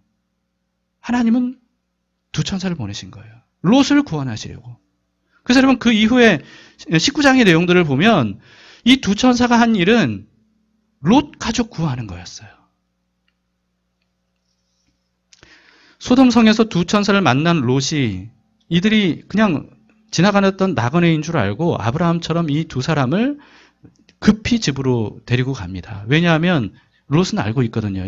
하나님은 두 천사를 보내신 거예요. 롯을 구원하시려고. 그래서 여러분, 그 이후에 19장의 내용들을 보면 이 두 천사가 한 일은 롯 가족 구하는 거였어요. 소돔성에서 두 천사를 만난 롯이 이들이 그냥 지나가던 나그네인 줄 알고 아브라함처럼 이 두 사람을 급히 집으로 데리고 갑니다. 왜냐하면 롯은 알고 있거든요.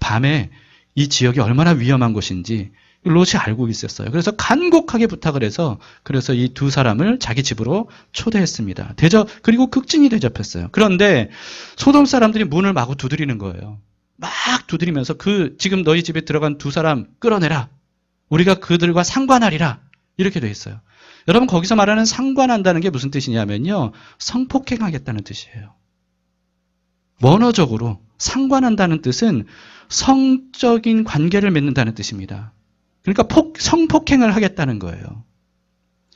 밤에 이 지역이 얼마나 위험한 곳인지 롯이 알고 있었어요. 그래서 간곡하게 부탁을 해서 그래서 이 두 사람을 자기 집으로 초대했습니다. 그리고 극진히 대접했어요. 그런데 소돔 사람들이 문을 마구 두드리는 거예요. 막 두드리면서 지금 너희 집에 들어간 두 사람 끌어내라. 우리가 그들과 상관하리라. 이렇게 돼 있어요. 여러분, 거기서 말하는 상관한다는 게 무슨 뜻이냐면요. 성폭행하겠다는 뜻이에요. 원어적으로 상관한다는 뜻은 성적인 관계를 맺는다는 뜻입니다. 그러니까 성폭행을 하겠다는 거예요.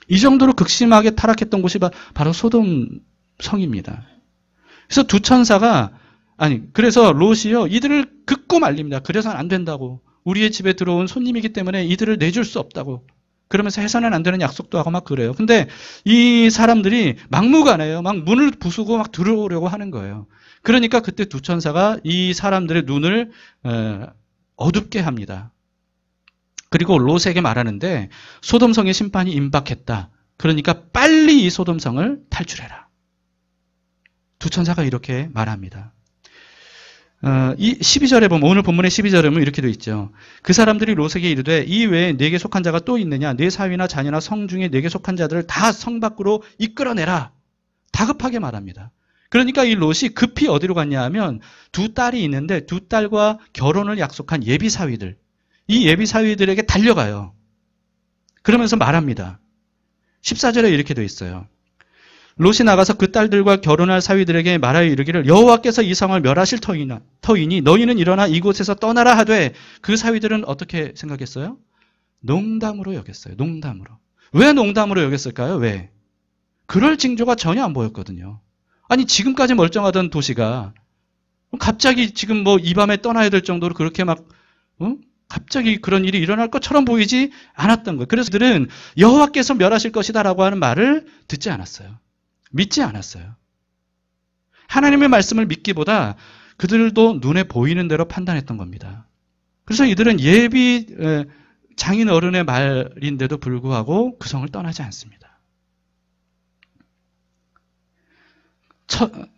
이 정도로 극심하게 타락했던 곳이 바로 소돔 성입니다. 그래서 두 천사가 그래서 롯이요, 이들을 긋고 말립니다. 그래서는 안 된다고. 우리의 집에 들어온 손님이기 때문에 이들을 내줄 수 없다고. 그러면서 해서는 안 되는 약속도 하고 막 그래요. 근데 이 사람들이 막무가내요. 막 문을 부수고 막 들어오려고 하는 거예요. 그러니까 그때 두 천사가 이 사람들의 눈을 어둡게 합니다. 그리고 롯에게 말하는데 소돔성의 심판이 임박했다. 그러니까 빨리 이 소돔성을 탈출해라. 두 천사가 이렇게 말합니다. 이 12절에 보면, 오늘 본문의 12절에 보면 이렇게 되어 있죠. 그 사람들이 롯에게 이르되 이 외에 네게 속한 자가 또 있느냐? 네 사위나 자녀나 성 중에 네게 속한 자들을 다 성 밖으로 이끌어내라. 다급하게 말합니다. 그러니까 이 롯이 급히 어디로 갔냐 하면 두 딸이 있는데 두 딸과 결혼을 약속한 예비 사위들, 이 예비 사위들에게 달려가요. 그러면서 말합니다. 14절에 이렇게 되어 있어요. 롯이 나가서 그 딸들과 결혼할 사위들에게 말하여 이르기를 여호와께서 이 성을 멸하실 터이니 너희는 일어나 이곳에서 떠나라 하되, 그 사위들은 어떻게 생각했어요? 농담으로 여겼어요. 농담으로. 왜 농담으로 여겼을까요? 왜? 그럴 징조가 전혀 안 보였거든요. 아니, 지금까지 멀쩡하던 도시가 갑자기 지금 이 밤에 떠나야 될 정도로 그렇게 갑자기 그런 일이 일어날 것처럼 보이지 않았던 거예요. 그래서 그들은 여호와께서 멸하실 것이다라고 하는 말을 듣지 않았어요. 믿지 않았어요. 하나님의 말씀을 믿기보다 그들도 눈에 보이는 대로 판단했던 겁니다. 그래서 이들은 예비 장인 어른의 말인데도 불구하고 그 성을 떠나지 않습니다.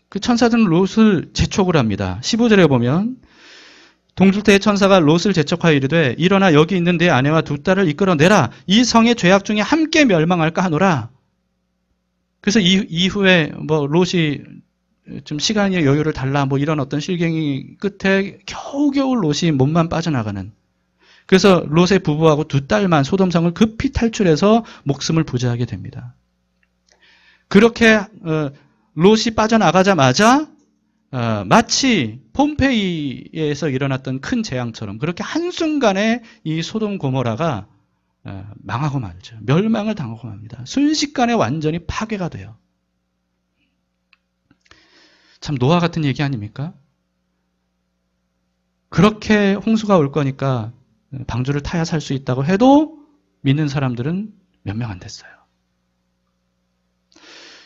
그 천사들은 롯을 재촉을 합니다. 15절에 보면 동둘태의 천사가 롯을 재촉하여 이르되 일어나 여기 있는 내 아내와 두 딸을 이끌어내라. 이 성의 죄악 중에 함께 멸망할까 하노라. 그래서 이후에 롯이 좀 시간의 여유를 달라 뭐 이런 어떤 실갱이 끝에 겨우겨우 롯이 몸만 빠져나가는. 그래서 롯의 부부하고 두 딸만 소돔성을 급히 탈출해서 목숨을 부지하게 됩니다. 그렇게 롯이 빠져나가자마자 마치 폼페이에서 일어났던 큰 재앙처럼 그렇게 한순간에 이 소돔 고모라가 망하고 말죠. 멸망을 당하고 맙니다. 순식간에 완전히 파괴가 돼요. 참 노아 같은 얘기 아닙니까? 그렇게 홍수가 올 거니까 방주를 타야 살 수 있다고 해도 믿는 사람들은 몇 명 안 됐어요.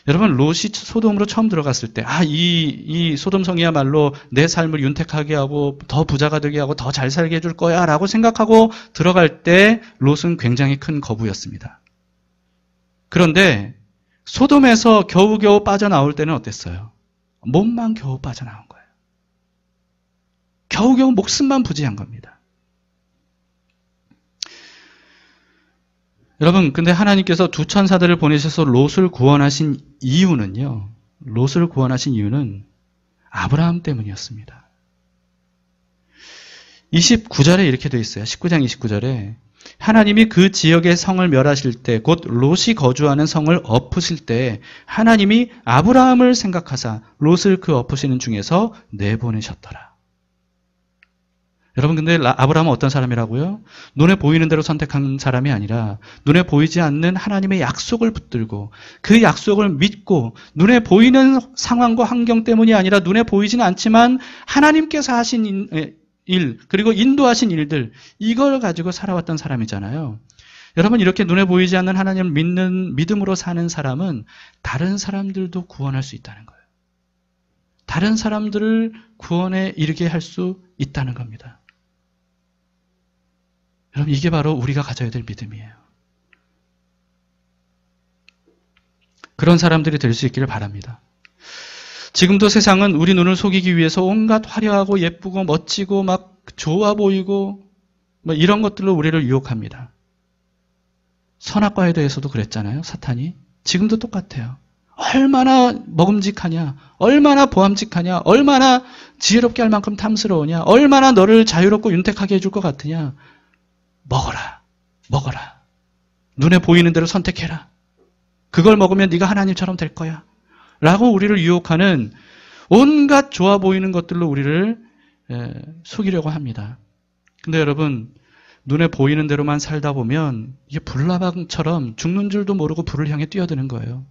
여러분, 롯이 소돔으로 처음 들어갔을 때, 이 소돔성이야말로 내 삶을 윤택하게 하고 더 부자가 되게 하고 더 잘 살게 해줄 거야 라고 생각하고 들어갈 때 롯은 굉장히 큰 거부였습니다. 그런데 소돔에서 겨우겨우 빠져나올 때는 어땠어요? 몸만 겨우 빠져나온 거예요. 겨우겨우 목숨만 부지한 겁니다. 여러분, 근데 하나님께서 두 천사들을 보내셔서 롯을 구원하신 이유는요. 롯을 구원하신 이유는 아브라함 때문이었습니다. 29절에 이렇게 되어 있어요. 19장 29절에 하나님이 그 지역의 성을 멸하실 때, 곧 롯이 거주하는 성을 엎으실 때 하나님이 아브라함을 생각하사 롯을 그 엎으시는 중에서 내보내셨더라. 여러분, 근데 아브라함은 어떤 사람이라고요? 눈에 보이는 대로 선택한 사람이 아니라 눈에 보이지 않는 하나님의 약속을 붙들고 그 약속을 믿고 눈에 보이는 상황과 환경 때문이 아니라 눈에 보이지는 않지만 하나님께서 하신 일, 그리고 인도하신 일들, 이걸 가지고 살아왔던 사람이잖아요. 여러분, 이렇게 눈에 보이지 않는 하나님을 믿는 믿음으로 사는 사람은 다른 사람들도 구원할 수 있다는 거예요. 다른 사람들을 구원에 이르게 할 수 있다는 겁니다. 여러분, 이게 바로 우리가 가져야 될 믿음이에요. 그런 사람들이 될 수 있기를 바랍니다. 지금도 세상은 우리 눈을 속이기 위해서 온갖 화려하고 예쁘고 멋지고 막 좋아 보이고 뭐 이런 것들로 우리를 유혹합니다. 선악과에 대해서도 그랬잖아요. 사탄이. 지금도 똑같아요. 얼마나 먹음직하냐, 얼마나 보암직하냐, 얼마나 지혜롭게 할 만큼 탐스러우냐, 얼마나 너를 자유롭고 윤택하게 해줄 것 같으냐. 먹어라, 먹어라. 눈에 보이는 대로 선택해라. 그걸 먹으면 네가 하나님처럼 될 거야. 라고 우리를 유혹하는 온갖 좋아 보이는 것들로 우리를 속이려고 합니다. 근데 여러분, 눈에 보이는 대로만 살다 보면 이게 불나방처럼 죽는 줄도 모르고 불을 향해 뛰어드는 거예요.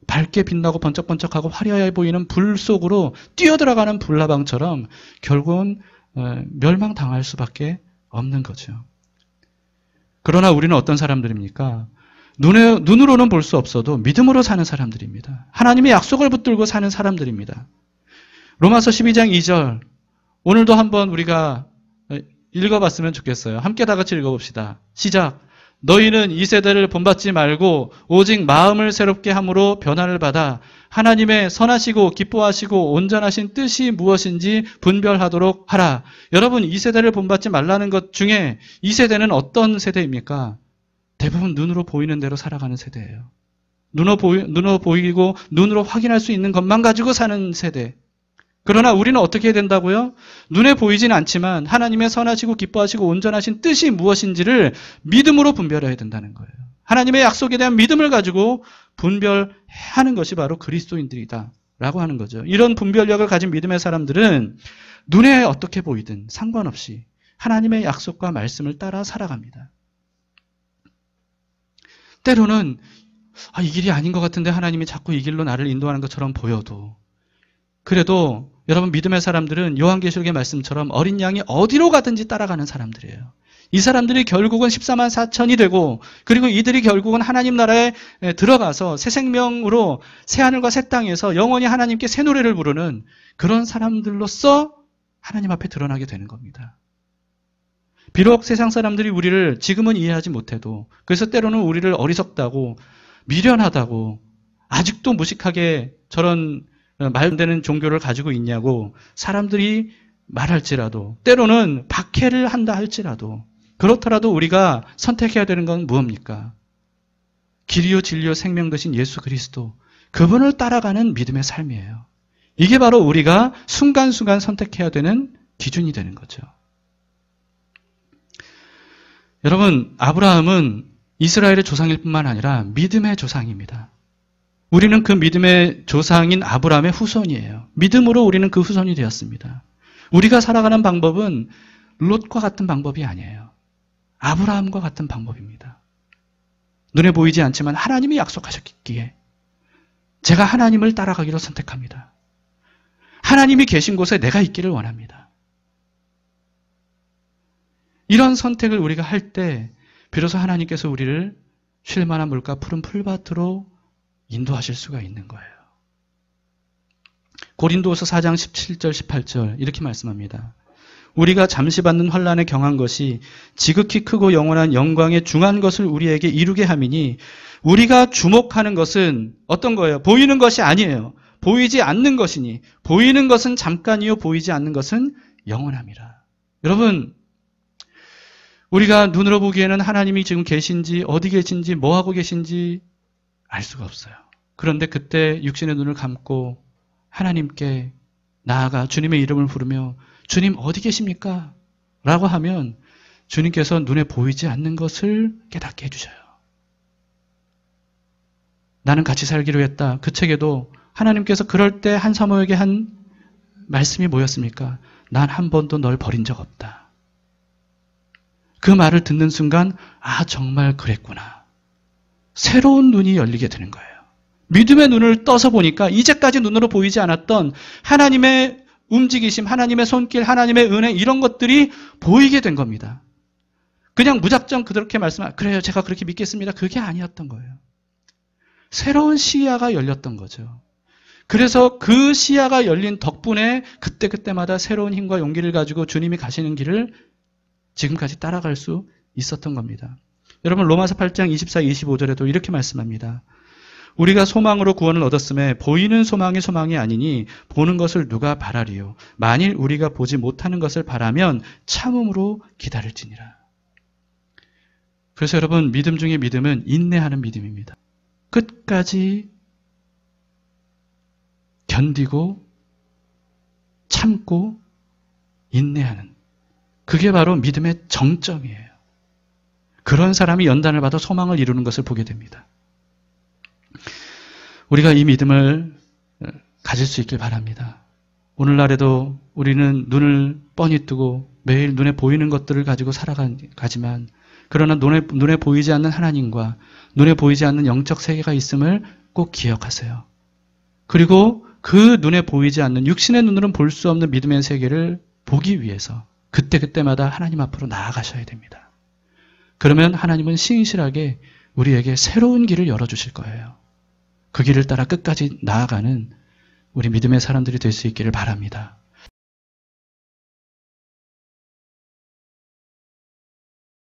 밝게 빛나고 번쩍번쩍하고 화려해 보이는 불 속으로 뛰어들어가는 불나방처럼 결국은 멸망당할 수밖에 없는 거죠. 그러나 우리는 어떤 사람들입니까? 눈으로는 볼 수 없어도 믿음으로 사는 사람들입니다. 하나님의 약속을 붙들고 사는 사람들입니다. 로마서 12장 2절, 오늘도 한번 우리가 읽어봤으면 좋겠어요. 함께 다 같이 읽어봅시다. 시작. 너희는 이 세대를 본받지 말고 오직 마음을 새롭게 함으로 변화를 받아 하나님의 선하시고 기뻐하시고 온전하신 뜻이 무엇인지 분별하도록 하라. 여러분, 이 세대를 본받지 말라는 것 중에 이 세대는 어떤 세대입니까? 대부분 눈으로 보이는 대로 살아가는 세대예요. 눈으로 보이고 눈으로 확인할 수 있는 것만 가지고 사는 세대. 그러나 우리는 어떻게 해야 된다고요? 눈에 보이진 않지만 하나님의 선하시고 기뻐하시고 온전하신 뜻이 무엇인지를 믿음으로 분별해야 된다는 거예요. 하나님의 약속에 대한 믿음을 가지고 분별하는 것이 바로 그리스도인들이다 라고 하는 거죠. 이런 분별력을 가진 믿음의 사람들은 눈에 어떻게 보이든 상관없이 하나님의 약속과 말씀을 따라 살아갑니다. 때로는 이 길이 아닌 것 같은데 하나님이 자꾸 이 길로 나를 인도하는 것처럼 보여도, 그래도 여러분, 믿음의 사람들은 요한계시록의 말씀처럼 어린 양이 어디로 가든지 따라가는 사람들이에요. 이 사람들이 결국은 14만 4천이 되고, 그리고 이들이 결국은 하나님 나라에 들어가서 새 생명으로 새 하늘과 새 땅에서 영원히 하나님께 새 노래를 부르는 그런 사람들로서 하나님 앞에 드러나게 되는 겁니다. 비록 세상 사람들이 우리를 지금은 이해하지 못해도, 그래서 때로는 우리를 어리석다고 미련하다고 아직도 무식하게 저런 말 안 되는 종교를 가지고 있냐고 사람들이 말할지라도, 때로는 박해를 한다 할지라도, 그렇더라도 우리가 선택해야 되는 건 무엇입니까? 길이요 진리요 생명 되신 예수 그리스도, 그분을 따라가는 믿음의 삶이에요. 이게 바로 우리가 순간순간 선택해야 되는 기준이 되는 거죠. 여러분, 아브라함은 이스라엘의 조상일 뿐만 아니라 믿음의 조상입니다. 우리는 그 믿음의 조상인 아브라함의 후손이에요. 믿음으로 우리는 그 후손이 되었습니다. 우리가 살아가는 방법은 롯과 같은 방법이 아니에요. 아브라함과 같은 방법입니다. 눈에 보이지 않지만 하나님이 약속하셨기에 제가 하나님을 따라가기로 선택합니다. 하나님이 계신 곳에 내가 있기를 원합니다. 이런 선택을 우리가 할 때 비로소 하나님께서 우리를 쉴 만한 물가 푸른 풀밭으로 인도하실 수가 있는 거예요. 고린도후서 4장 17절 18절 이렇게 말씀합니다. 우리가 잠시 받는 환난에 경한 것이 지극히 크고 영원한 영광에 중한 것을 우리에게 이루게 함이니 우리가 주목하는 것은 어떤 거예요? 보이는 것이 아니에요. 보이지 않는 것이니 보이는 것은 잠깐이요 보이지 않는 것은 영원함이라. 여러분, 우리가 눈으로 보기에는 하나님이 지금 계신지 어디 계신지 뭐하고 계신지 알 수가 없어요. 그런데 그때 육신의 눈을 감고 하나님께 나아가 주님의 이름을 부르며 주님 어디 계십니까? 라고 하면 주님께서 눈에 보이지 않는 것을 깨닫게 해주셔요. 나는 같이 살기로 했다. 그 책에도 하나님께서 그럴 때 한 사모에게 한 말씀이 뭐였습니까? 난 한 번도 널 버린 적 없다. 그 말을 듣는 순간 아 정말 그랬구나. 새로운 눈이 열리게 되는 거예요. 믿음의 눈을 떠서 보니까 이제까지 눈으로 보이지 않았던 하나님의 움직이심, 하나님의 손길, 하나님의 은혜 이런 것들이 보이게 된 겁니다. 그냥 무작정 그렇게 그래요 제가 그렇게 믿겠습니다. 그게 아니었던 거예요. 새로운 시야가 열렸던 거죠. 그래서 그 시야가 열린 덕분에 그때그때마다 새로운 힘과 용기를 가지고 주님이 가시는 길을 지금까지 따라갈 수 있었던 겁니다. 여러분 로마서 8장 24, 25절에도 이렇게 말씀합니다. 우리가 소망으로 구원을 얻었음에 보이는 소망이 소망이 아니니 보는 것을 누가 바라리요. 만일 우리가 보지 못하는 것을 바라면 참음으로 기다릴지니라. 그래서 여러분 믿음 중에 믿음은 인내하는 믿음입니다. 끝까지 견디고 참고 인내하는 그게 바로 믿음의 정점이에요. 그런 사람이 연단을 받아 소망을 이루는 것을 보게 됩니다. 우리가 이 믿음을 가질 수 있길 바랍니다. 오늘날에도 우리는 눈을 뻔히 뜨고 매일 눈에 보이는 것들을 가지고 살아가지만 그러나 눈에 보이지 않는 하나님과 눈에 보이지 않는 영적 세계가 있음을 꼭 기억하세요. 그리고 그 눈에 보이지 않는 육신의 눈으로는 볼 수 없는 믿음의 세계를 보기 위해서 그때그때마다 하나님 앞으로 나아가셔야 됩니다. 그러면 하나님은 신실하게 우리에게 새로운 길을 열어주실 거예요. 그 길을 따라 끝까지 나아가는 우리 믿음의 사람들이 될 수 있기를 바랍니다.